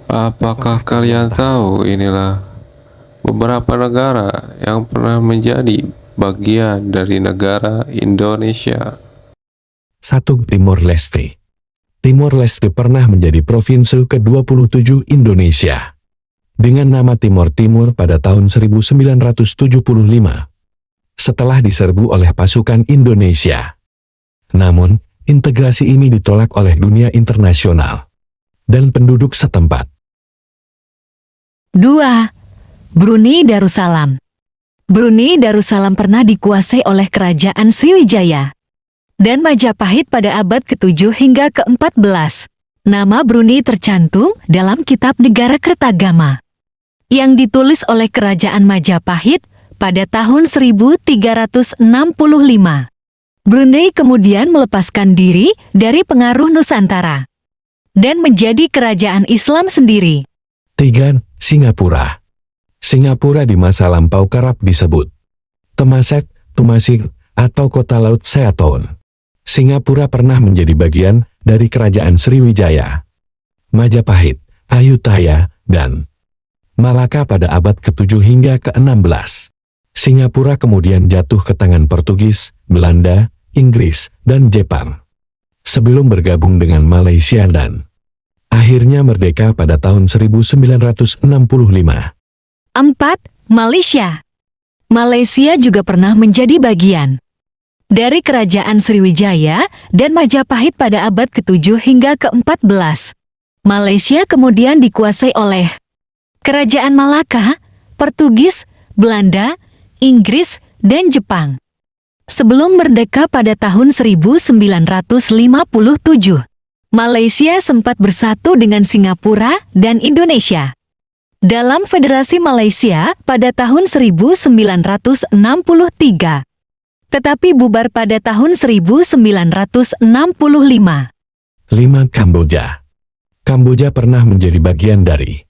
Apakah kalian tahu inilah beberapa negara yang pernah menjadi bagian dari negara Indonesia? 1. Timor Leste. Timor Leste pernah menjadi provinsi ke-27 Indonesia dengan nama Timor Timur pada tahun 1975 setelah diserbu oleh pasukan Indonesia. Namun, integrasi ini ditolak oleh dunia internasional dan penduduk setempat. 2. Brunei Darussalam. Brunei Darussalam pernah dikuasai oleh Kerajaan Sriwijaya dan Majapahit pada abad ke-7 hingga ke-14. Nama Brunei tercantum dalam Kitab Negara Kertagama yang ditulis oleh Kerajaan Majapahit pada tahun 1365. Brunei kemudian melepaskan diri dari pengaruh Nusantara dan menjadi kerajaan Islam sendiri. 3. Singapura. Singapura di masa lampau kerap disebut Temasek, Tumasik, atau Kota Laut Seaton. Singapura pernah menjadi bagian dari Kerajaan Sriwijaya, Majapahit, Ayutthaya, dan Malaka pada abad ke-7 hingga ke-16. Singapura kemudian jatuh ke tangan Portugis, Belanda, Inggris, dan Jepang sebelum bergabung dengan Malaysia dan akhirnya merdeka pada tahun 1965. 4. Malaysia. Malaysia juga pernah menjadi bagian dari Kerajaan Sriwijaya dan Majapahit pada abad ke-7 hingga ke-14. Malaysia kemudian dikuasai oleh Kerajaan Malaka, Portugis, Belanda, Inggris, dan Jepang sebelum merdeka pada tahun 1957. Malaysia sempat bersatu dengan Singapura dan Indonesia dalam Federasi Malaysia pada tahun 1963, tetapi bubar pada tahun 1965. 5. Kamboja. Kamboja pernah menjadi bagian dari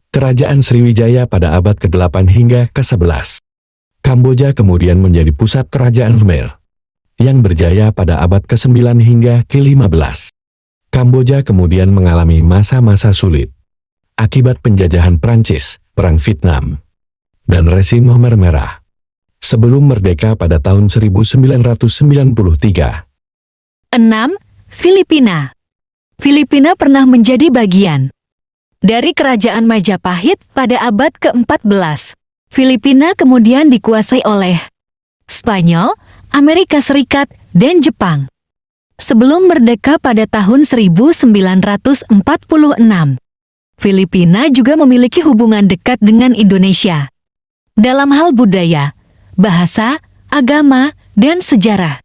Kerajaan Sriwijaya pada abad ke-8 hingga ke-11. Kamboja kemudian menjadi pusat Kerajaan Khmer yang berjaya pada abad ke-9 hingga ke-15. Kamboja kemudian mengalami masa-masa sulit akibat penjajahan Prancis, Perang Vietnam, dan rezim Khmer Merah sebelum merdeka pada tahun 1993. 6. Filipina. Filipina pernah menjadi bagian dari Kerajaan Majapahit pada abad ke-14. Filipina kemudian dikuasai oleh Spanyol, Amerika Serikat, dan Jepang sebelum merdeka pada tahun 1946. Filipina juga memiliki hubungan dekat dengan Indonesia dalam hal budaya, bahasa, agama, dan sejarah.